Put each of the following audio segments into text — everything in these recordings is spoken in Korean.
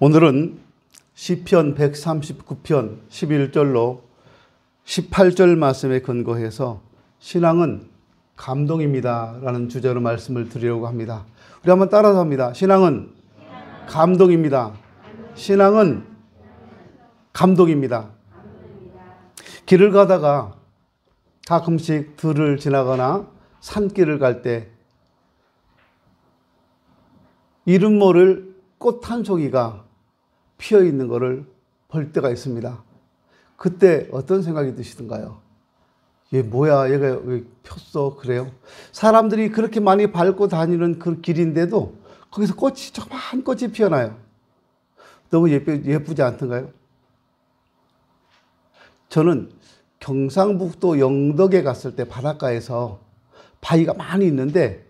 오늘은 시편 139편 11절로 18절 말씀에 근거해서 신앙은 감동입니다 라는 주제로 말씀을 드리려고 합니다. 우리 한번 따라서 합니다. 신앙은 감동입니다. 신앙은 감동입니다. 길을 가다가 가끔씩 들을 지나거나 산길을 갈 때 이름 모를 꽃 한 송이가 피어 있는 것을 볼 때가 있습니다. 그때 어떤 생각이 드시던가요? 얘 뭐야? 얘가 왜 폈어? 그래요? 사람들이 그렇게 많이 밟고 다니는 그 길인데도 거기서 꽃이 조그만 꽃이 피어나요. 너무 예쁘지 않던가요? 저는 경상북도 영덕에 갔을 때 바닷가에서 바위가 많이 있는데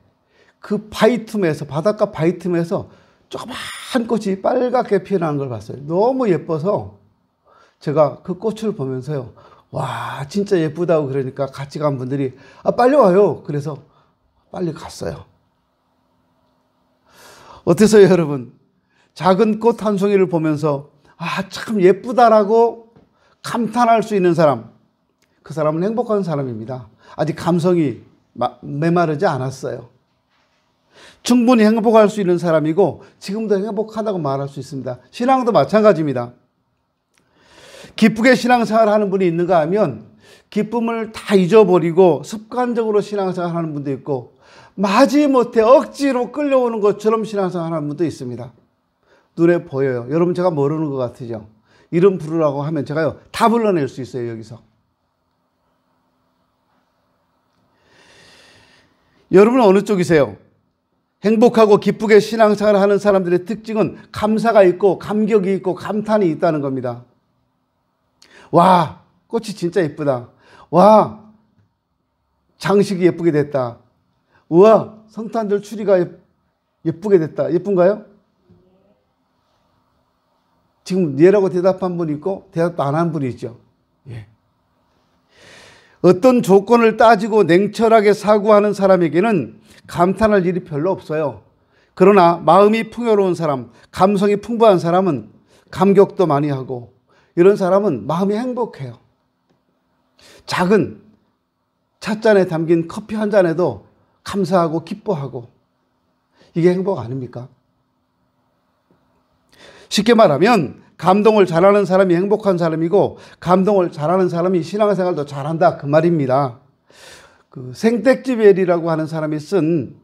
그 바위 틈에서, 바닷가 바위 틈에서 조그만 꽃이 빨갛게 피어나는 걸 봤어요. 너무 예뻐서 제가 그 꽃을 보면서요, 와, 진짜 예쁘다고 그러니까 같이 간 분들이 빨리 와요. 그래서 빨리 갔어요. 어떠세요, 여러분? 작은 꽃 한 송이를 보면서 참 예쁘다라고 감탄할 수 있는 사람, 그 사람은 행복한 사람입니다. 아직 감성이 메마르지 않았어요. 충분히 행복할 수 있는 사람이고 지금도 행복하다고 말할 수 있습니다. 신앙도 마찬가지입니다. 기쁘게 신앙생활을 하는 분이 있는가 하면 기쁨을 다 잊어버리고 습관적으로 신앙생활을 하는 분도 있고 마지못해 억지로 끌려오는 것처럼 신앙생활을 하는 분도 있습니다. 눈에 보여요. 여러분 제가 모르는 것 같으죠? 이름 부르라고 하면 제가요 다 불러낼 수 있어요. 여기서. 여러분은 어느 쪽이세요? 행복하고 기쁘게 신앙생활을 하는 사람들의 특징은 감사가 있고 감격이 있고 감탄이 있다는 겁니다. 와, 꽃이 진짜 예쁘다. 와, 장식이 예쁘게 됐다. 우와, 성탄절 추리가 예쁘게 됐다. 예쁜가요? 지금 예라고 대답한 분이 있고 대답도 안 한 분이 있죠. 예. 어떤 조건을 따지고 냉철하게 사고하는 사람에게는 감탄할 일이 별로 없어요. 그러나 마음이 풍요로운 사람, 감성이 풍부한 사람은 감격도 많이 하고 이런 사람은 마음이 행복해요. 작은 찻잔에 담긴 커피 한 잔에도 감사하고 기뻐하고 이게 행복 아닙니까? 쉽게 말하면 감동을 잘하는 사람이 행복한 사람이고 감동을 잘하는 사람이 신앙생활도 잘한다 그 말입니다. 그 생텍쥐베리라고 하는 사람이 쓴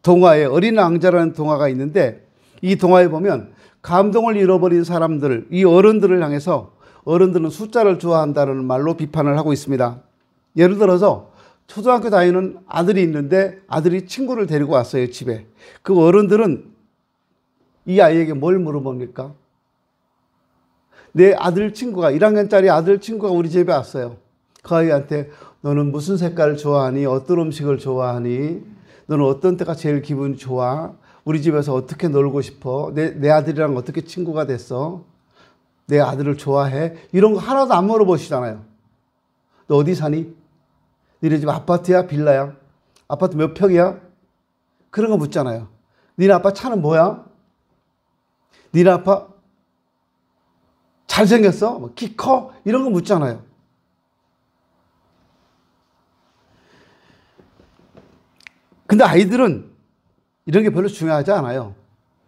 동화에 어린 왕자라는 동화가 있는데 이 동화에 보면 감동을 잃어버린 사람들, 이 어른들을 향해서 어른들은 숫자를 좋아한다는 말로 비판을 하고 있습니다. 예를 들어서 초등학교 다니는 아들이 있는데 아들이 친구를 데리고 왔어요, 집에. 그 어른들은 이 아이에게 뭘 물어봅니까? 내 아들 친구가, 1학년짜리 아들 친구가 우리 집에 왔어요. 그 아이한테 너는 무슨 색깔을 좋아하니? 어떤 음식을 좋아하니? 너는 어떤 때가 제일 기분이 좋아? 우리 집에서 어떻게 놀고 싶어? 내 아들이랑 어떻게 친구가 됐어? 내 아들을 좋아해? 이런 거 하나도 안 물어보시잖아요. 너 어디 사니? 니네 집 아파트야? 빌라야? 아파트 몇 평이야? 그런 거 묻잖아요. 니네 아빠 차는 뭐야? 니네 아빠 잘생겼어? 키 커? 이런 거 묻잖아요. 근데 아이들은 이런 게 별로 중요하지 않아요.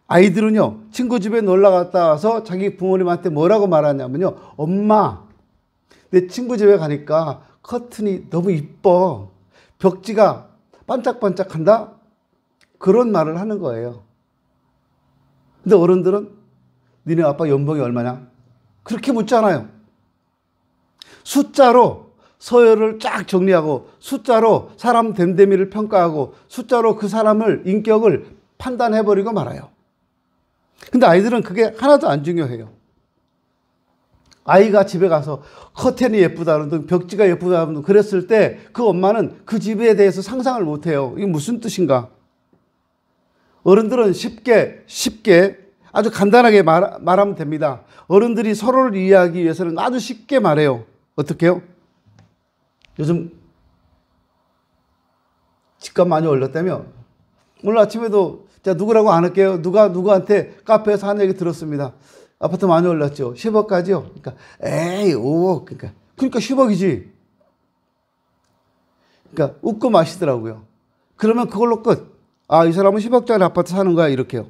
아이들은요, 친구 집에 놀러 갔다 와서 자기 부모님한테 뭐라고 말하냐면요, 엄마, 내 친구 집에 가니까 커튼이 너무 이뻐. 벽지가 반짝반짝한다? 그런 말을 하는 거예요. 근데 어른들은 니네 아빠 연봉이 얼마냐? 그렇게 묻잖아요. 숫자로 서열을 쫙 정리하고 숫자로 사람 됨됨이를 평가하고 숫자로 그 사람을 인격을 판단해버리고 말아요. 근데 아이들은 그게 하나도 안 중요해요. 아이가 집에 가서 커튼이 예쁘다는 등 벽지가 예쁘다는 등 그랬을 때 그 엄마는 그 집에 대해서 상상을 못해요. 이게 무슨 뜻인가? 어른들은 쉽게 아주 간단하게 말하면 됩니다. 어른들이 서로를 이해하기 위해서는 아주 쉽게 말해요. 어떻게 해요? 요즘 집값 많이 올랐다며? 오늘 아침에도 자, 누구라고 안 할게요. 누구한테 카페에서 한 얘기 들었습니다. 아파트 많이 올랐죠. 10억까지요. 그러니까 에이 5억. 그러니까 10억이지. 그러니까 웃고 마시더라고요. 그러면 그걸로 끝. 아, 이 사람은 10억짜리 아파트 사는 거야 이렇게요.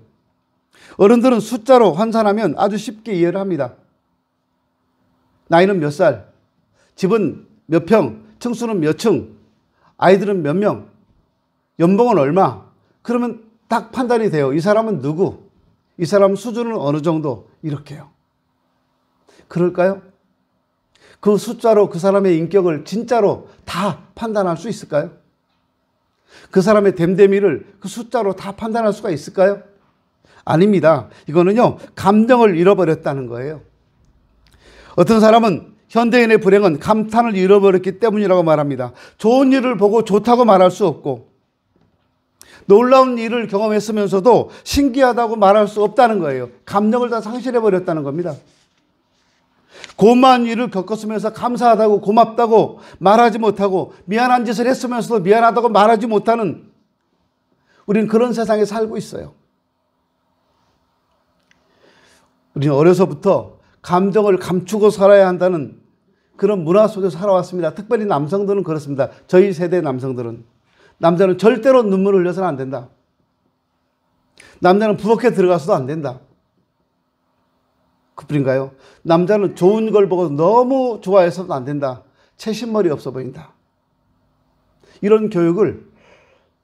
어른들은 숫자로 환산하면 아주 쉽게 이해를 합니다. 나이는 몇 살, 집은 몇 평, 층수는 몇 층, 아이들은 몇 명, 연봉은 얼마. 그러면 딱 판단이 돼요. 이 사람은 누구, 이 사람 수준은 어느 정도, 이렇게요. 그럴까요? 그 숫자로 그 사람의 인격을 진짜로 다 판단할 수 있을까요? 그 사람의 됨됨이를 그 숫자로 다 판단할 수가 있을까요? 아닙니다. 이거는요, 감정을 잃어버렸다는 거예요. 어떤 사람은 현대인의 불행은 감탄을 잃어버렸기 때문이라고 말합니다. 좋은 일을 보고 좋다고 말할 수 없고, 놀라운 일을 경험했으면서도 신기하다고 말할 수 없다는 거예요. 감정을 다 상실해버렸다는 겁니다. 고마운 일을 겪었으면서 감사하다고 고맙다고 말하지 못하고, 미안한 짓을 했으면서도 미안하다고 말하지 못하는, 우리는 그런 세상에 살고 있어요. 우리는 어려서부터 감정을 감추고 살아야 한다는 그런 문화 속에서 살아왔습니다. 특별히 남성들은 그렇습니다. 저희 세대 남성들은. 남자는 절대로 눈물을 흘려서는 안 된다. 남자는 부엌에 들어가서도 안 된다. 그뿐인가요? 남자는 좋은 걸 보고 너무 좋아해서도 안 된다. 채신머리 없어 보인다. 이런 교육을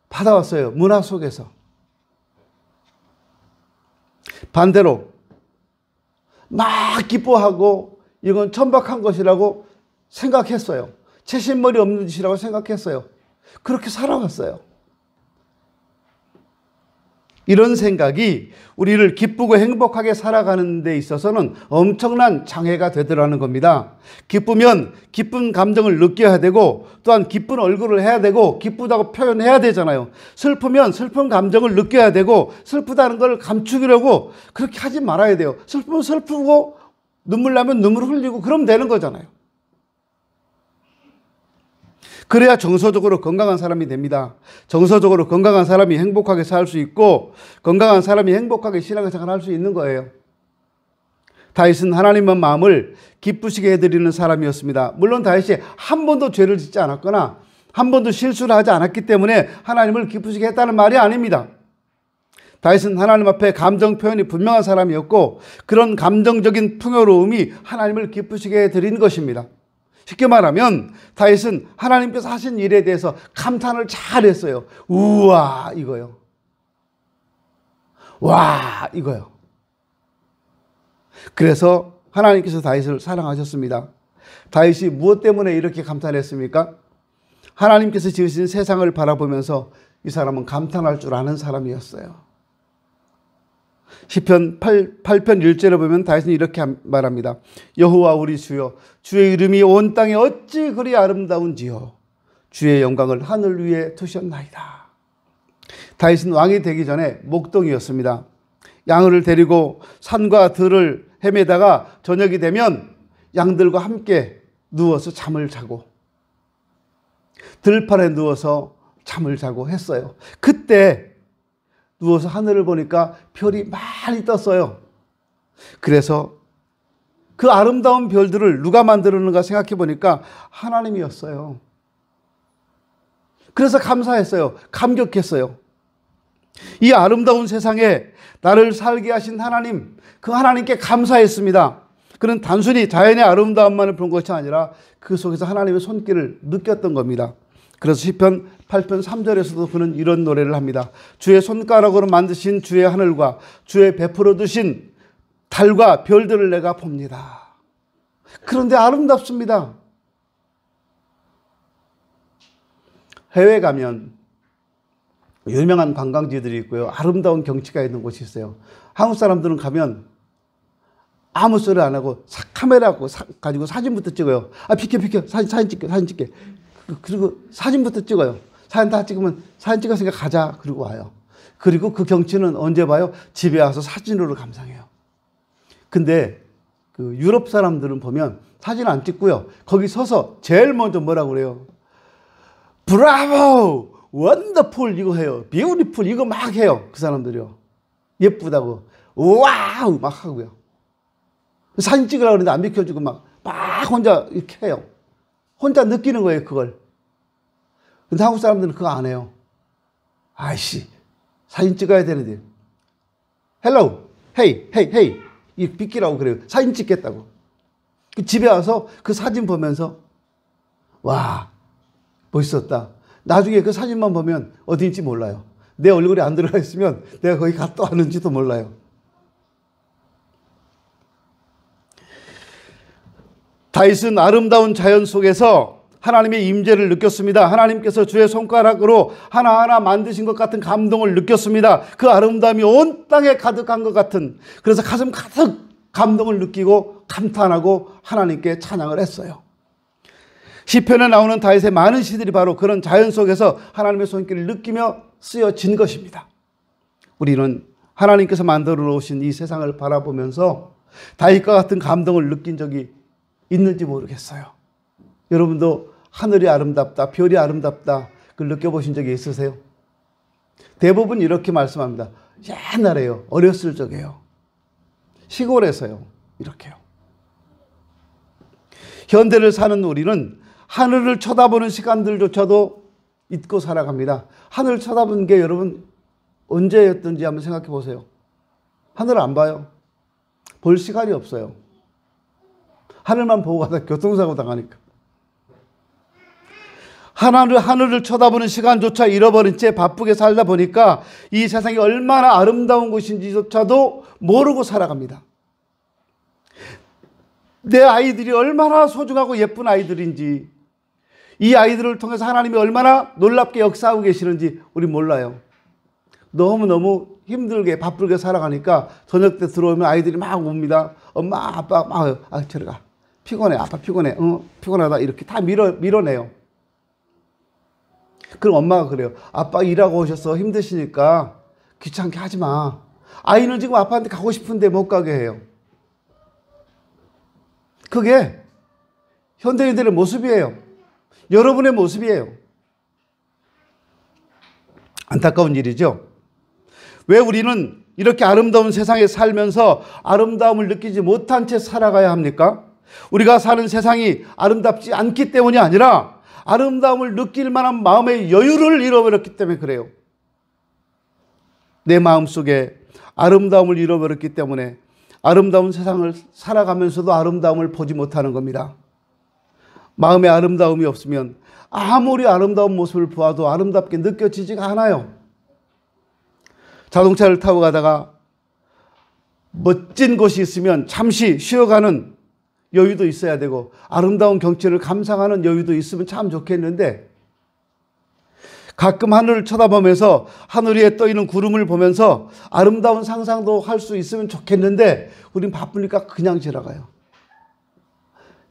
받아왔어요. 문화 속에서. 반대로 막 기뻐하고 이건 천박한 것이라고 생각했어요. 채신머리 없는 짓이라고 생각했어요. 그렇게 살아왔어요. 이런 생각이 우리를 기쁘고 행복하게 살아가는 데 있어서는 엄청난 장애가 되더라는 겁니다. 기쁘면 기쁜 감정을 느껴야 되고, 또한 기쁜 얼굴을 해야 되고, 기쁘다고 표현해야 되잖아요. 슬프면 슬픈 감정을 느껴야 되고, 슬프다는 걸 감추려고 그렇게 하지 말아야 돼요. 슬프면 슬프고, 눈물 나면 눈물 흘리고, 그러면 되는 거잖아요. 그래야 정서적으로 건강한 사람이 됩니다. 정서적으로 건강한 사람이 행복하게 살 수 있고, 건강한 사람이 행복하게 신앙생활을 할 수 있는 거예요. 다윗은 하나님의 마음을 기쁘시게 해드리는 사람이었습니다. 물론 다윗이 한 번도 죄를 짓지 않았거나 한 번도 실수를 하지 않았기 때문에 하나님을 기쁘시게 했다는 말이 아닙니다. 다윗은 하나님 앞에 감정 표현이 분명한 사람이었고, 그런 감정적인 풍요로움이 하나님을 기쁘시게 해드린 것입니다. 쉽게 말하면 다윗은 하나님께서 하신 일에 대해서 감탄을 잘했어요. 우와 이거요. 와 이거요. 그래서 하나님께서 다윗을 사랑하셨습니다. 다윗이 무엇 때문에 이렇게 감탄했습니까? 하나님께서 지으신 세상을 바라보면서 이 사람은 감탄할 줄 아는 사람이었어요. 시편 8편 1절에 보면 다윗은 이렇게 말합니다. 여호와 우리 주여, 주의 이름이 온 땅에 어찌 그리 아름다운지요. 주의 영광을 하늘 위에 두셨나이다. 다윗은 왕이 되기 전에 목동이었습니다. 양을 데리고 산과 들을 헤매다가 저녁이 되면 양들과 함께 누워서 잠을 자고, 들판에 누워서 잠을 자고 했어요. 그때 누워서 하늘을 보니까 별이 많이 떴어요. 그래서 그 아름다운 별들을 누가 만들었는가 생각해 보니까 하나님이었어요. 그래서 감사했어요. 감격했어요. 이 아름다운 세상에 나를 살게 하신 하나님, 그 하나님께 감사했습니다. 그는 단순히 자연의 아름다움만을 본 것이 아니라 그 속에서 하나님의 손길을 느꼈던 겁니다. 그래서 시편 8편 3절에서도 그는 이런 노래를 합니다. 주의 손가락으로 만드신 주의 하늘과 주의 베풀어 두신 달과 별들을 내가 봅니다. 그런데 아름답습니다. 해외 가면 유명한 관광지들이 있고요. 아름다운 경치가 있는 곳이 있어요. 한국 사람들은 가면 아무 소리 안 하고 카메라 가지고 사진부터 찍어요. 아, 비켜. 사진 찍게. 그리고 사진부터 찍어요. 사진 다 찍으면 사진 찍었으니까 가자. 그리고 와요. 그리고 그 경치는 언제 봐요? 집에 와서 사진으로 감상해요. 근데 그 유럽 사람들은 보면 사진 안 찍고요. 거기 서서 제일 먼저 뭐라고 그래요? 브라보! 원더풀 이거 해요. 비우티풀 이거 막 해요. 그 사람들이요. 예쁘다고. 와우 막 하고요. 사진 찍으라고 그러는데 안 비켜주고 막 혼자 이렇게 해요. 혼자 느끼는 거예요, 그걸. 근데 한국 사람들은 그거 안 해요. 아이씨, 사진 찍어야 되는데. 헬로우, 헤이. 이 비키라고 그래요. 사진 찍겠다고. 집에 와서 그 사진 보면서, 와, 멋있었다. 나중에 그 사진만 보면 어딘지 몰라요. 내 얼굴이 안 들어가 있으면 내가 거기 갔다 왔는지도 몰라요. 다윗은 아름다운 자연 속에서 하나님의 임재를 느꼈습니다. 하나님께서 주의 손가락으로 하나하나 만드신 것 같은 감동을 느꼈습니다. 그 아름다움이 온 땅에 가득한 것 같은, 그래서 가슴 가득 감동을 느끼고 감탄하고 하나님께 찬양을 했어요. 시편에 나오는 다윗의 많은 시들이 바로 그런 자연 속에서 하나님의 손길을 느끼며 쓰여진 것입니다. 우리는 하나님께서 만들어 놓으신 이 세상을 바라보면서 다윗과 같은 감동을 느낀 적이 있는지 모르겠어요. 여러분도 하늘이 아름답다, 별이 아름답다, 그걸 느껴보신 적이 있으세요? 대부분 이렇게 말씀합니다. 옛날에요. 어렸을 적에요. 시골에서요. 이렇게요. 현대를 사는 우리는 하늘을 쳐다보는 시간들조차도 잊고 살아갑니다. 하늘을 쳐다보는 게 여러분 언제였던지 한번 생각해 보세요. 하늘을 안 봐요. 볼 시간이 없어요. 하늘만 보고 가다 교통사고 당하니까. 하늘을 쳐다보는 시간조차 잃어버린 채 바쁘게 살다 보니까 이 세상이 얼마나 아름다운 곳인지조차도 모르고 살아갑니다. 내 아이들이 얼마나 소중하고 예쁜 아이들인지, 이 아이들을 통해서 하나님이 얼마나 놀랍게 역사하고 계시는지 우리 몰라요. 너무너무 힘들게 바쁘게 살아가니까 저녁 때 들어오면 아이들이 막 옵니다. 엄마, 아빠, 저리 가. 피곤해. 아빠 피곤해. 피곤하다. 이렇게 다 밀어내요. 그럼 엄마가 그래요. 아빠 일하고 오셔서 힘드시니까 귀찮게 하지 마. 아이는 지금 아빠한테 가고 싶은데 못 가게 해요. 그게 현대인들의 모습이에요. 여러분의 모습이에요. 안타까운 일이죠. 왜 우리는 이렇게 아름다운 세상에 살면서 아름다움을 느끼지 못한 채 살아가야 합니까? 우리가 사는 세상이 아름답지 않기 때문이 아니라 아름다움을 느낄 만한 마음의 여유를 잃어버렸기 때문에 그래요. 내 마음속에 아름다움을 잃어버렸기 때문에 아름다운 세상을 살아가면서도 아름다움을 보지 못하는 겁니다. 마음에 아름다움이 없으면 아무리 아름다운 모습을 보아도 아름답게 느껴지지가 않아요. 자동차를 타고 가다가 멋진 곳이 있으면 잠시 쉬어가는 여유도 있어야 되고 아름다운 경치를 감상하는 여유도 있으면 참 좋겠는데, 가끔 하늘을 쳐다보면서 하늘 위에 떠있는 구름을 보면서 아름다운 상상도 할 수 있으면 좋겠는데 우린 바쁘니까 그냥 지나가요.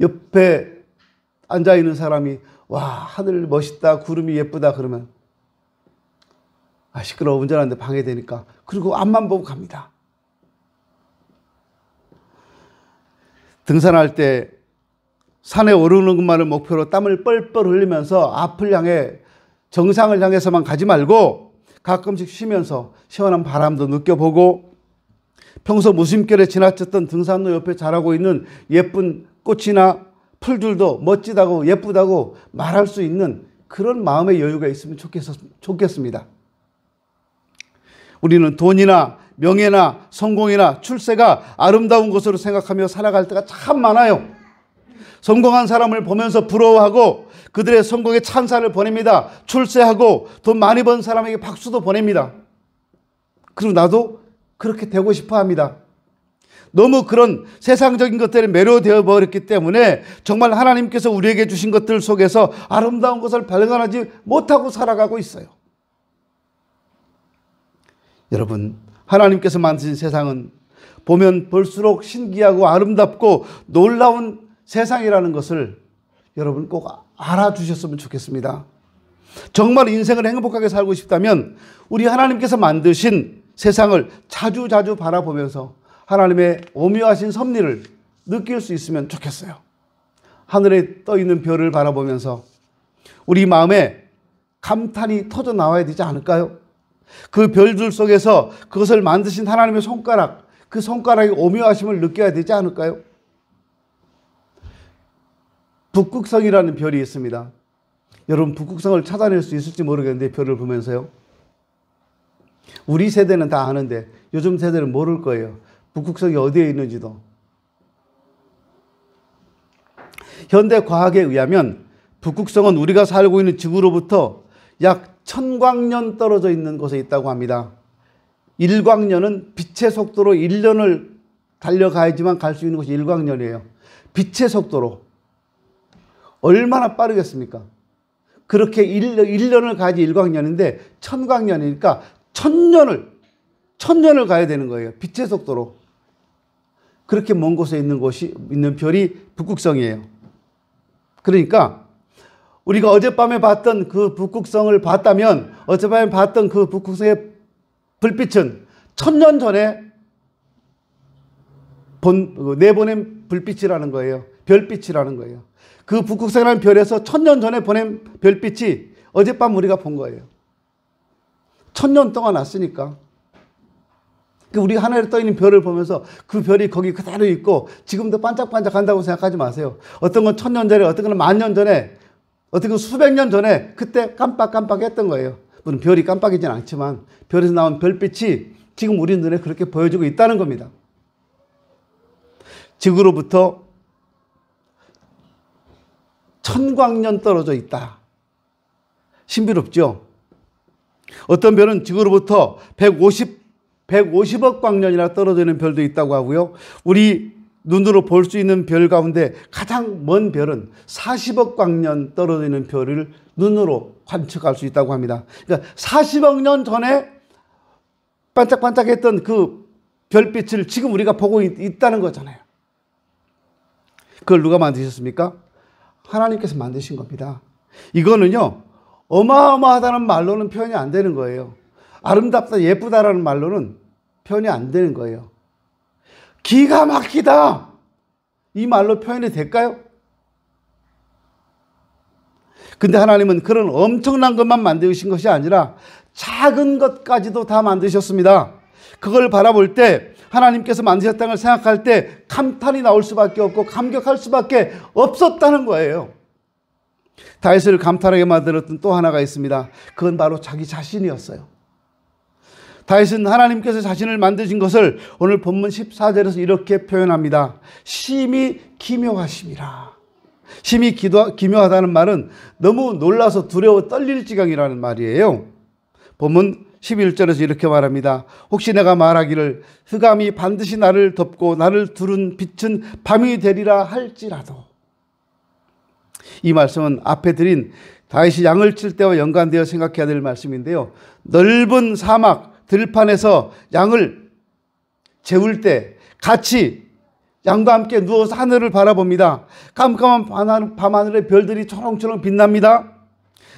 옆에 앉아있는 사람이 와, 하늘 멋있다, 구름이 예쁘다 그러면 시끄러워, 운전하는데 방해되니까, 그리고 앞만 보고 갑니다. 등산할 때 산에 오르는 것만을 목표로 땀을 뻘뻘 흘리면서 앞을 향해 정상을 향해서만 가지 말고 가끔씩 쉬면서 시원한 바람도 느껴보고, 평소 무심결에 지나쳤던 등산로 옆에 자라고 있는 예쁜 꽃이나 풀들도 멋지다고 예쁘다고 말할 수 있는 그런 마음의 여유가 있으면 좋겠습니다. 우리는 돈이나 명예나 성공이나 출세가 아름다운 것으로 생각하며 살아갈 때가 참 많아요. 성공한 사람을 보면서 부러워하고 그들의 성공에 찬사를 보냅니다. 출세하고 돈 많이 번 사람에게 박수도 보냅니다. 그리고 나도 그렇게 되고 싶어 합니다. 너무 그런 세상적인 것들에 매료되어 버렸기 때문에 정말 하나님께서 우리에게 주신 것들 속에서 아름다운 것을 발견하지 못하고 살아가고 있어요. 여러분, 하나님께서 만드신 세상은 보면 볼수록 신기하고 아름답고 놀라운 세상이라는 것을 여러분 꼭 알아주셨으면 좋겠습니다. 정말 인생을 행복하게 살고 싶다면 우리 하나님께서 만드신 세상을 자주 바라보면서 하나님의 오묘하신 섭리를 느낄 수 있으면 좋겠어요. 하늘에 떠있는 별을 바라보면서 우리 마음에 감탄이 터져 나와야 되지 않을까요? 그 별들 속에서 그것을 만드신 하나님의 손가락, 그 손가락의 오묘하심을 느껴야 되지 않을까요? 북극성이라는 별이 있습니다. 여러분 북극성을 찾아낼 수 있을지 모르겠는데 별을 보면서요. 우리 세대는 다 아는데 요즘 세대는 모를 거예요. 북극성이 어디에 있는지도. 현대 과학에 의하면 북극성은 우리가 살고 있는 지구로부터 약 1000광년 떨어져 있는 곳에 있다고 합니다. 1광년은 빛의 속도로 1년을 달려가야지만 갈 수 있는 곳이 1광년이에요. 빛의 속도로. 얼마나 빠르겠습니까? 그렇게 1년을 가야지 1광년인데 1000광년이니까 1000년을 가야 되는 거예요. 빛의 속도로. 그렇게 먼 곳에 있는 별이 북극성이에요. 그러니까 우리가 어젯밤에 봤던 그 북극성을 봤다면 어젯밤에 봤던 그 북극성의 불빛은 1000년 전에 내보낸 불빛이라는 거예요. 별빛이라는 거예요. 그 북극성이라는 별에서 1000년 전에 보낸 별빛이 어젯밤 우리가 본 거예요. 1000년 동안 왔으니까. 우리 하늘에 떠 있는 별을 보면서 그 별이 거기 그대로 있고 지금도 반짝반짝한다고 생각하지 마세요. 어떤 건 1000년 전에, 어떤 건 10,000년 전에, 어떤 건 수백 년 전에 그때 깜빡깜빡했던 거예요. 물론 별이 깜빡이진 않지만 별에서 나온 별빛이 지금 우리 눈에 그렇게 보여지고 있다는 겁니다. 지구로부터 1000광년 떨어져 있다. 신비롭죠? 어떤 별은 지구로부터 150억 광년이나 떨어져 있는 별도 있다고 하고요. 우리 눈으로 볼 수 있는 별 가운데 가장 먼 별은 40억 광년 떨어져 있는 별을 눈으로 관측할 수 있다고 합니다. 그러니까 40억 년 전에 반짝반짝했던 그 별빛을 지금 우리가 보고 있다는 거잖아요. 그걸 누가 만드셨습니까? 하나님께서 만드신 겁니다. 이거는요, 어마어마하다는 말로는 표현이 안 되는 거예요. 아름답다, 예쁘다라는 말로는 표현이 안 되는 거예요. 기가 막히다! 이 말로 표현이 될까요? 근데 하나님은 그런 엄청난 것만 만드신 것이 아니라 작은 것까지도 다 만드셨습니다. 그걸 바라볼 때 하나님께서 만드셨다는 걸 생각할 때 감탄이 나올 수밖에 없고 감격할 수밖에 없었다는 거예요. 다윗을 감탄하게 만들었던 또 하나가 있습니다. 그건 바로 자기 자신이었어요. 다윗은 하나님께서 자신을 만드신 것을 오늘 본문 14절에서 이렇게 표현합니다. 심히 기묘하심이라. 심히 기묘하다는 말은 너무 놀라서 두려워 떨릴 지경이라는 말이에요. 본문 11절에서 이렇게 말합니다. 혹시 내가 말하기를 흑암이 반드시 나를 덮고 나를 두른 빛은 밤이 되리라 할지라도. 이 말씀은 앞에 드린 다윗이 양을 칠 때와 연관되어 생각해야 될 말씀인데요. 넓은 사막 들판에서 양을 재울 때 같이 양과 함께 누워서 하늘을 바라봅니다. 깜깜한 밤하늘에 별들이 초롱초롱 빛납니다.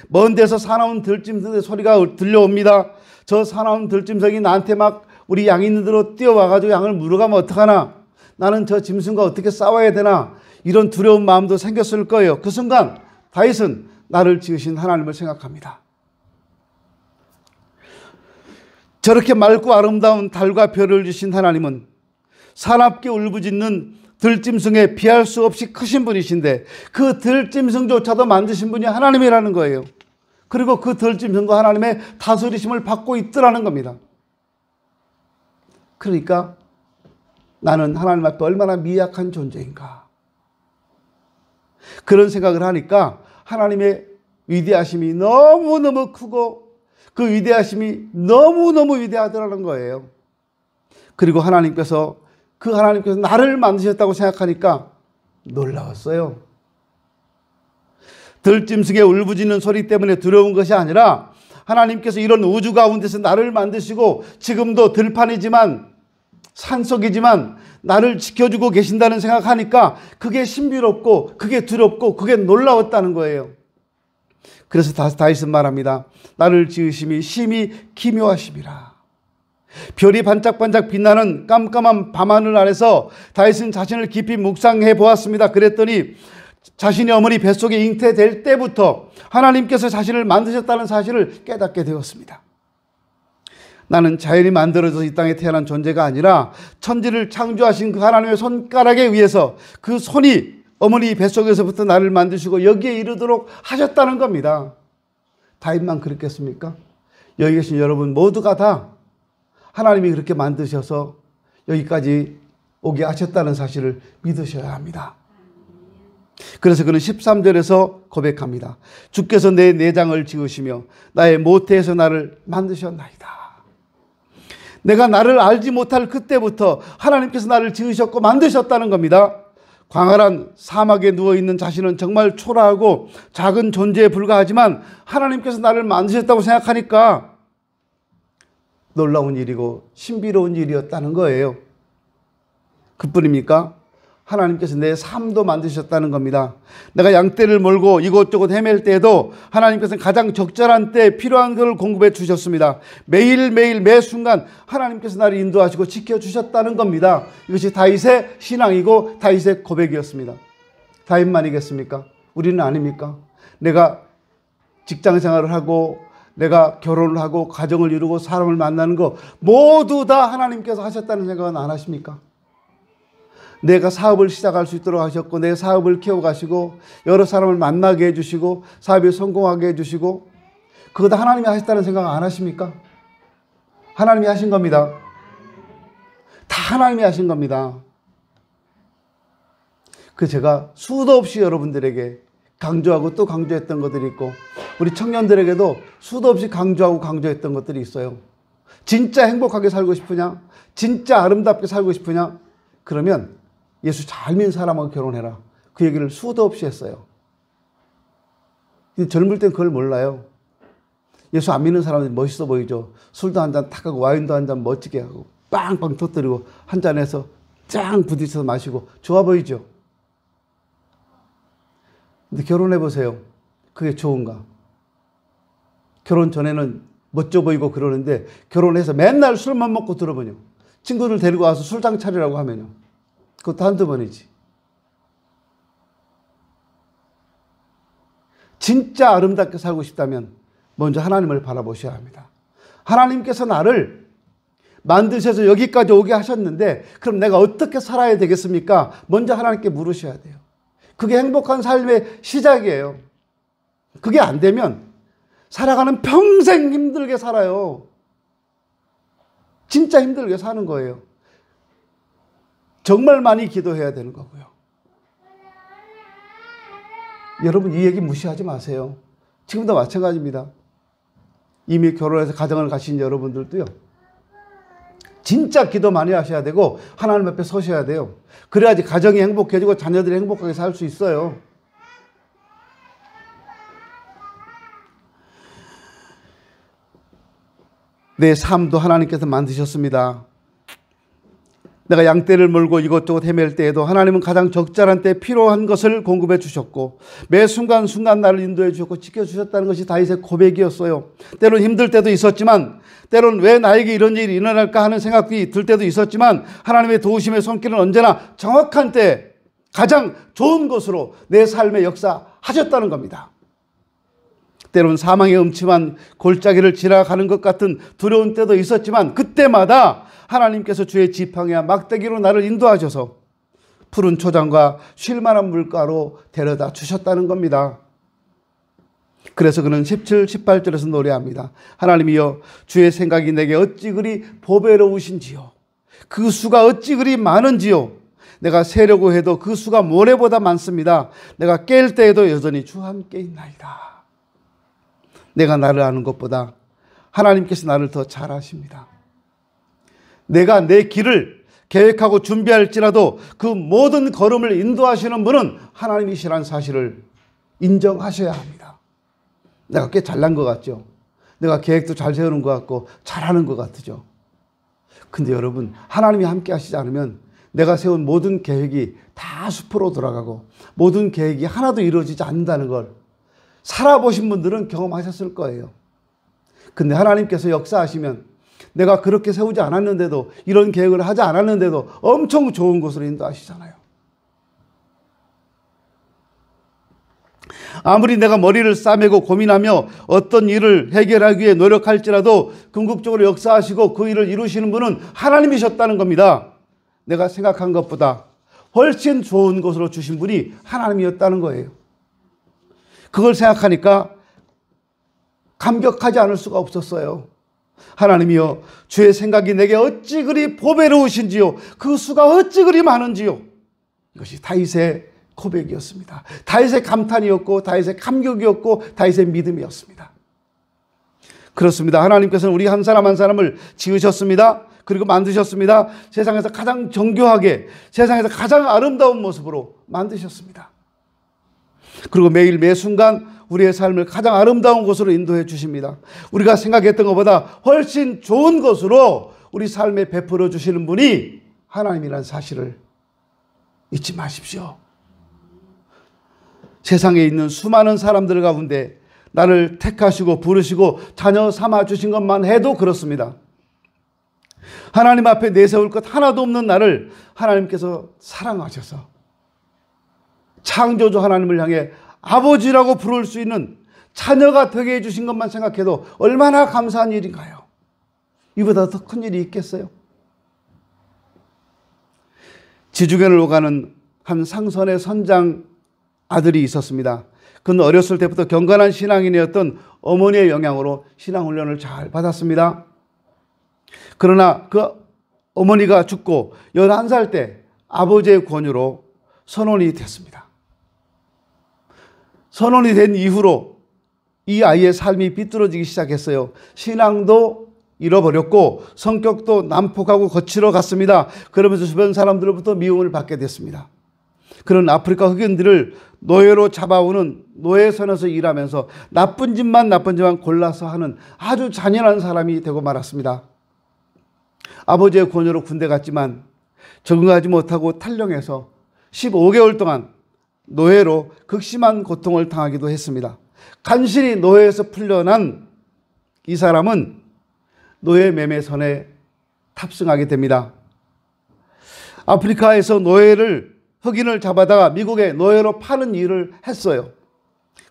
먼 데서 사나운 들짐승의 소리가 들려옵니다. 저 사나운 들짐승이 나한테 막 우리 양이 있는 데로 뛰어와가지고 양을 물어가면 어떡하나? 나는 저 짐승과 어떻게 싸워야 되나? 이런 두려운 마음도 생겼을 거예요. 그 순간 다윗은 나를 지으신 하나님을 생각합니다. 저렇게 맑고 아름다운 달과 별을 주신 하나님은 사납게 울부짖는 들짐승에 비할 수 없이 크신 분이신데 그 들짐승조차도 만드신 분이 하나님이라는 거예요. 그리고 그 들짐승도 하나님의 다스리심을 받고 있더라는 겁니다. 그러니까 나는 하나님 앞에 얼마나 미약한 존재인가. 그런 생각을 하니까 하나님의 위대하심이 너무너무 크고 그 위대하심이 너무너무 위대하더라는 거예요. 그리고 하나님께서 나를 만드셨다고 생각하니까 놀라웠어요. 들짐승의 울부짖는 소리 때문에 두려운 것이 아니라 하나님께서 이런 우주 가운데서 나를 만드시고 지금도 들판이지만 산속이지만 나를 지켜주고 계신다는 생각하니까 그게 신비롭고 그게 두렵고 그게 놀라웠다는 거예요. 그래서 다윗은 말합니다. 나를 지으심이 심히 기묘하심이라. 별이 반짝반짝 빛나는 깜깜한 밤하늘 아래서 다윗은 자신을 깊이 묵상해 보았습니다. 그랬더니 자신이 어머니 뱃속에 잉태될 때부터 하나님께서 자신을 만드셨다는 사실을 깨닫게 되었습니다. 나는 자연이 만들어져서 이 땅에 태어난 존재가 아니라 천지를 창조하신 그 하나님의 손가락에 의해서 그 손이 어머니 뱃속에서부터 나를 만드시고 여기에 이르도록 하셨다는 겁니다. 다윗만 그랬겠습니까? 여기 계신 여러분 모두가 다 하나님이 그렇게 만드셔서 여기까지 오게 하셨다는 사실을 믿으셔야 합니다. 그래서 그는 13절에서 고백합니다. 주께서 내 내장을 지으시며 나의 모태에서 나를 만드셨나이다. 내가 나를 알지 못할 그때부터 하나님께서 나를 지으셨고 만드셨다는 겁니다. 광활한 사막에 누워있는 자신은 정말 초라하고 작은 존재에 불과하지만 하나님께서 나를 만드셨다고 생각하니까 놀라운 일이고 신비로운 일이었다는 거예요. 그뿐입니까? 하나님께서 내 삶도 만드셨다는 겁니다. 내가 양떼를 몰고 이곳저곳 헤맬 때에도 하나님께서는 가장 적절한 때 필요한 것을 공급해 주셨습니다. 매일매일 매 순간 하나님께서 나를 인도하시고 지켜주셨다는 겁니다. 이것이 다윗의 신앙이고 다윗의 고백이었습니다. 다윗만이겠습니까? 우리는 아닙니까? 내가 직장 생활을 하고 내가 결혼을 하고 가정을 이루고 사람을 만나는 거 모두 다 하나님께서 하셨다는 생각은 안 하십니까? 내가 사업을 시작할 수 있도록 하셨고 내 사업을 키워가시고 여러 사람을 만나게 해주시고 사업에 성공하게 해주시고 그거 다 하나님이 하셨다는 생각 안 하십니까? 하나님이 하신 겁니다. 다 하나님이 하신 겁니다. 그 제가 수도 없이 여러분들에게 강조하고 또 강조했던 것들이 있고 우리 청년들에게도 수도 없이 강조하고 강조했던 것들이 있어요. 진짜 행복하게 살고 싶으냐? 진짜 아름답게 살고 싶으냐? 그러면 예수 잘 믿는 사람하고 결혼해라. 그 얘기를 수도 없이 했어요. 젊을 땐 그걸 몰라요. 예수 안 믿는 사람들이 멋있어 보이죠. 술도 한 잔 탁 하고 와인도 한 잔 멋지게 하고 빵빵 터뜨리고 한 잔해서 짱 부딪혀서 마시고 좋아 보이죠. 근데 결혼해 보세요. 그게 좋은가? 결혼 전에는 멋져 보이고 그러는데 결혼해서 맨날 술만 먹고 들어보뇨. 친구들 데리고 와서 술장 차리라고 하면요. 그것도 한두 번이지. 진짜 아름답게 살고 싶다면 먼저 하나님을 바라보셔야 합니다. 하나님께서 나를 만드셔서 여기까지 오게 하셨는데 그럼 내가 어떻게 살아야 되겠습니까? 먼저 하나님께 물으셔야 돼요. 그게 행복한 삶의 시작이에요. 그게 안 되면 살아가는 평생 힘들게 살아요. 진짜 힘들게 사는 거예요. 정말 많이 기도해야 되는 거고요. 여러분 이 얘기 무시하지 마세요. 지금도 마찬가지입니다. 이미 결혼해서 가정을 가신 여러분들도요. 진짜 기도 많이 하셔야 되고 하나님 앞에 서셔야 돼요. 그래야지 가정이 행복해지고 자녀들이 행복하게 살 수 있어요. 내 삶도 하나님께서 만드셨습니다. 내가 양떼를 몰고 이것저것 헤맬 때에도 하나님은 가장 적절한 때 필요한 것을 공급해 주셨고 매 순간순간 나를 인도해 주셨고 지켜주셨다는 것이 다윗의 고백이었어요. 때로는 힘들 때도 있었지만 때로는 왜 나에게 이런 일이 일어날까 하는 생각이 들 때도 있었지만 하나님의 도우심의 손길은 언제나 정확한 때 가장 좋은 것으로 내 삶의 역사하셨다는 겁니다. 때로는 사망의 음침한 골짜기를 지나가는 것 같은 두려운 때도 있었지만 그때마다 하나님께서 주의 지팡이와 막대기로 나를 인도하셔서 푸른 초장과 쉴만한 물가로 데려다 주셨다는 겁니다. 그래서 그는 17, 18절에서 노래합니다. 하나님이여 주의 생각이 내게 어찌 그리 보배로우신지요. 그 수가 어찌 그리 많은지요. 내가 세려고 해도 그 수가 모래보다 많습니다. 내가 깰 때에도 여전히 주와 함께 있나이다. 내가 나를 아는 것보다 하나님께서 나를 더 잘 아십니다. 내가 내 길을 계획하고 준비할지라도 그 모든 걸음을 인도하시는 분은 하나님이시라는 사실을 인정하셔야 합니다. 내가 꽤 잘난 것 같죠? 내가 계획도 잘 세우는 것 같고 잘하는 것 같죠? 근데 여러분 하나님이 함께 하시지 않으면 내가 세운 모든 계획이 다 숲으로 돌아가고 모든 계획이 하나도 이루어지지 않는다는 걸 살아보신 분들은 경험하셨을 거예요. 근데 하나님께서 역사하시면 내가 그렇게 세우지 않았는데도 이런 계획을 하지 않았는데도 엄청 좋은 곳으로 인도하시잖아요. 아무리 내가 머리를 싸매고 고민하며 어떤 일을 해결하기 위해 노력할지라도 궁극적으로 역사하시고 그 일을 이루시는 분은 하나님이셨다는 겁니다. 내가 생각한 것보다 훨씬 좋은 것으로 주신 분이 하나님이었다는 거예요. 그걸 생각하니까 감격하지 않을 수가 없었어요. 하나님이여, 주의 생각이 내게 어찌 그리 보배로우신지요, 그 수가 어찌 그리 많은지요. 이것이 다윗의 고백이었습니다. 다윗의 감탄이었고, 다윗의 감격이었고, 다윗의 믿음이었습니다. 그렇습니다. 하나님께서는 우리 한 사람 한 사람을 지으셨습니다. 그리고 만드셨습니다. 세상에서 가장 정교하게, 세상에서 가장 아름다운 모습으로 만드셨습니다. 그리고 매일 매 순간 우리의 삶을 가장 아름다운 곳으로 인도해 주십니다. 우리가 생각했던 것보다 훨씬 좋은 것으로 우리 삶에 베풀어 주시는 분이 하나님이라는 사실을 잊지 마십시오. 세상에 있는 수많은 사람들 가운데 나를 택하시고 부르시고 자녀 삼아 주신 것만 해도 그렇습니다. 하나님 앞에 내세울 것 하나도 없는 나를 하나님께서 사랑하셔서 창조주 하나님을 향해 아버지라고 부를 수 있는 자녀가 되게 해주신 것만 생각해도 얼마나 감사한 일인가요? 이보다 더 큰 일이 있겠어요? 지주견을 오가는 한 상선의 선장 아들이 있었습니다. 그는 어렸을 때부터 경건한 신앙인이었던 어머니의 영향으로 신앙훈련을 잘 받았습니다. 그러나 그 어머니가 죽고 11살 때 아버지의 권유로 선원이 됐습니다. 선원이 된 이후로 이 아이의 삶이 비뚤어지기 시작했어요. 신앙도 잃어버렸고 성격도 난폭하고 거칠어 갔습니다. 그러면서 주변 사람들로부터 미움을 받게 됐습니다. 그런 아프리카 흑인들을 노예로 잡아오는 노예선에서 일하면서 나쁜 짓만 골라서 하는 아주 잔인한 사람이 되고 말았습니다. 아버지의 권유로 군대 갔지만 적응하지 못하고 탈영해서 15개월 동안 노예로 극심한 고통을 당하기도 했습니다. 간신히 노예에서 풀려난 이 사람은 노예 매매선에 탑승하게 됩니다. 아프리카에서 흑인을 잡아다가 미국에 노예로 파는 일을 했어요.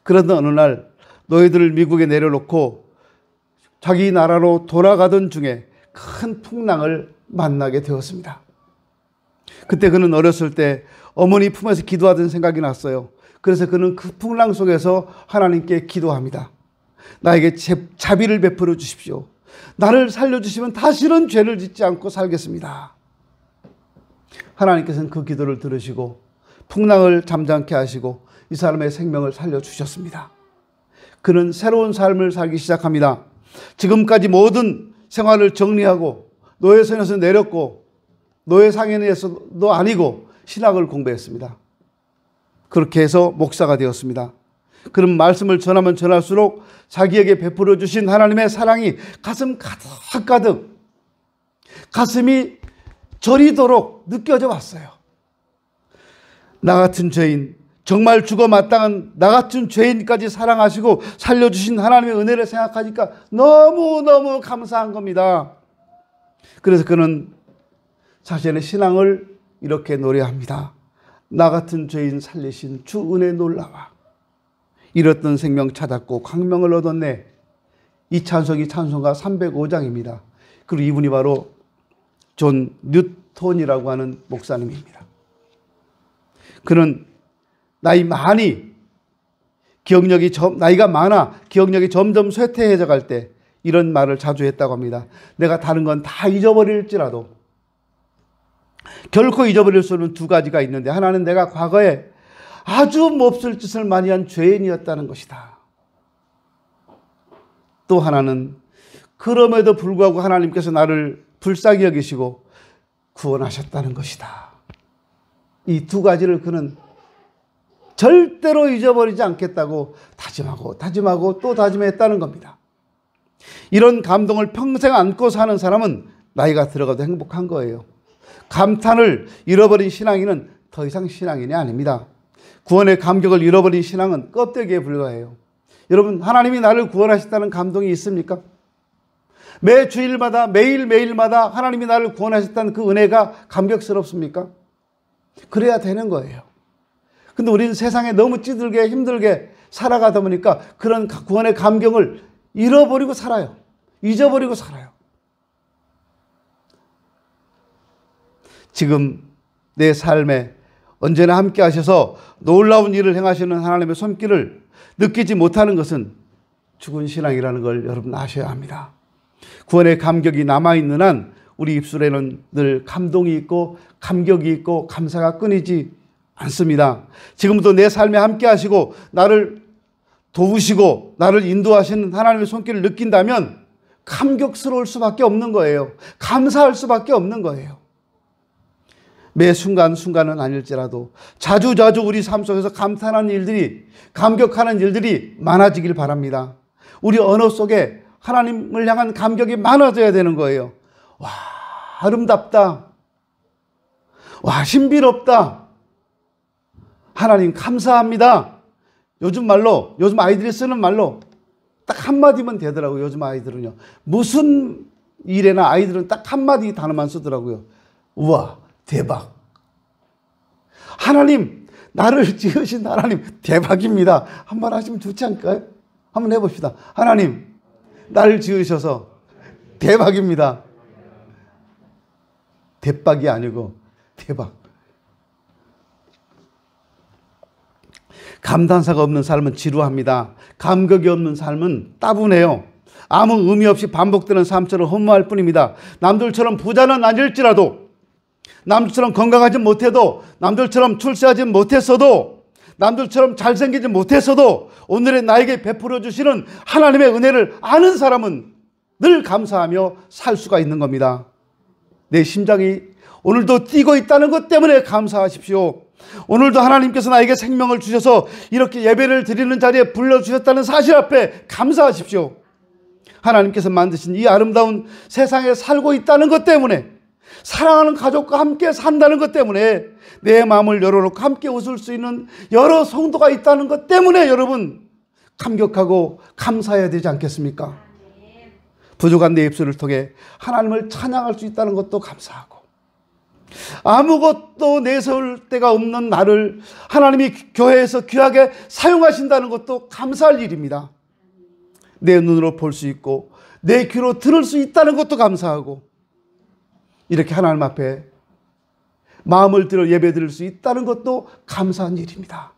그런데 어느 날 노예들을 미국에 내려놓고 자기 나라로 돌아가던 중에 큰 풍랑을 만나게 되었습니다. 그때 그는 어렸을 때 어머니 품에서 기도하던 생각이 났어요. 그래서 그는 그 풍랑 속에서 하나님께 기도합니다. 나에게 자비를 베풀어 주십시오. 나를 살려주시면 다시는 죄를 짓지 않고 살겠습니다. 하나님께서는 그 기도를 들으시고 풍랑을 잠잠케 하시고 이 사람의 생명을 살려주셨습니다. 그는 새로운 삶을 살기 시작합니다. 지금까지 모든 생활을 정리하고 노예선에서 내렸고 노예 상인에서도 아니고 신학을 공부했습니다. 그렇게 해서 목사가 되었습니다. 그런 말씀을 전하면 전할수록 자기에게 베풀어 주신 하나님의 사랑이 가슴 가득 가슴이 저리도록 느껴져 왔어요. 나 같은 죄인, 정말 죽어 마땅한 나 같은 죄인까지 사랑하시고 살려주신 하나님의 은혜를 생각하니까 너무너무 감사한 겁니다. 그래서 그는 자신의 신앙을 이렇게 노래합니다. 나 같은 죄인 살리신 주 은혜 놀라와. 잃었던 생명 찾았고 광명을 얻었네. 이 찬송이 찬송가 305장입니다. 그리고 이분이 바로 존 뉴턴이라고 하는 목사님입니다. 그는 나이가 많아 기억력이 점점 쇠퇴해져 갈 때 이런 말을 자주 했다고 합니다. 내가 다른 건 다 잊어버릴지라도 결코 잊어버릴 수 없는 두 가지가 있는데, 하나는 내가 과거에 아주 몹쓸 짓을 많이 한 죄인이었다는 것이다. 또 하나는 그럼에도 불구하고 하나님께서 나를 불쌍히 여기시고 구원하셨다는 것이다. 이 두 가지를 그는 절대로 잊어버리지 않겠다고 다짐하고 또 다짐했다는 겁니다. 이런 감동을 평생 안고 사는 사람은 나이가 들어가도 행복한 거예요. 감탄을 잃어버린 신앙인은 더 이상 신앙인이 아닙니다. 구원의 감격을 잃어버린 신앙은 껍데기에 불과해요. 여러분, 하나님이 나를 구원하셨다는 감동이 있습니까? 매 주일마다 매일마다 하나님이 나를 구원하셨다는 그 은혜가 감격스럽습니까? 그래야 되는 거예요. 근데 우리는 세상에 너무 찌들게 힘들게 살아가다 보니까 그런 구원의 감격을 잃어버리고 살아요. 잊어버리고 살아요. 지금 내 삶에 언제나 함께 하셔서 놀라운 일을 행하시는 하나님의 손길을 느끼지 못하는 것은 죽은 신앙이라는 걸 여러분 아셔야 합니다. 구원의 감격이 남아있는 한 우리 입술에는 늘 감동이 있고 감격이 있고 감사가 끊이지 않습니다. 지금부터 내 삶에 함께 하시고 나를 도우시고 나를 인도하시는 하나님의 손길을 느낀다면 감격스러울 수밖에 없는 거예요. 감사할 수밖에 없는 거예요. 매 순간순간은 아닐지라도 자주자주 우리 삶 속에서 감탄하는 일들이, 감격하는 일들이 많아지길 바랍니다. 우리 언어 속에 하나님을 향한 감격이 많아져야 되는 거예요. 와, 아름답다. 와, 신비롭다. 하나님 감사합니다. 요즘 말로, 요즘 아이들이 쓰는 말로 딱 한마디면 되더라고요. 요즘 아이들은요. 무슨 일에나 아이들은 딱 한마디 단어만 쓰더라고요. 우와, 대박. 하나님, 나를 지으신 하나님 대박입니다. 한번 하시면 좋지 않을까요? 한번 해봅시다. 하나님, 나를 지으셔서 대박입니다. 대박이 아니고 대박. 감탄사가 없는 삶은 지루합니다. 감격이 없는 삶은 따분해요. 아무 의미 없이 반복되는 삶처럼 허무할 뿐입니다. 남들처럼 부자는 아닐지라도, 남들처럼 건강하지 못해도, 남들처럼 출세하지 못했어도, 남들처럼 잘생기지 못했어도 오늘의 나에게 베풀어 주시는 하나님의 은혜를 아는 사람은 늘 감사하며 살 수가 있는 겁니다. 내 심장이 오늘도 뛰고 있다는 것 때문에 감사하십시오. 오늘도 하나님께서 나에게 생명을 주셔서 이렇게 예배를 드리는 자리에 불러주셨다는 사실 앞에 감사하십시오. 하나님께서 만드신 이 아름다운 세상에 살고 있다는 것 때문에, 사랑하는 가족과 함께 산다는 것 때문에, 내 마음을 열어놓고 함께 웃을 수 있는 여러 성도가 있다는 것 때문에 여러분 감격하고 감사해야 되지 않겠습니까? 부족한 내 입술을 통해 하나님을 찬양할 수 있다는 것도 감사하고, 아무것도 내세울 데가 없는 나를 하나님이 교회에서 귀하게 사용하신다는 것도 감사할 일입니다. 내 눈으로 볼 수 있고 내 귀로 들을 수 있다는 것도 감사하고, 이렇게 하나님 앞에 마음을 들어 예배 드릴 수 있다는 것도 감사한 일입니다.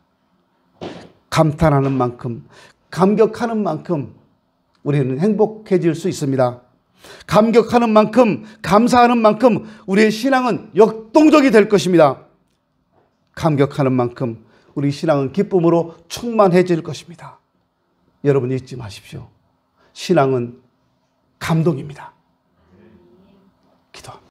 감탄하는 만큼, 감격하는 만큼 우리는 행복해질 수 있습니다. 감격하는 만큼, 감사하는 만큼 우리의 신앙은 역동적이 될 것입니다. 감격하는 만큼 우리 신앙은 기쁨으로 충만해질 것입니다. 여러분 잊지 마십시오. 신앙은 감동입니다. 기도합니다.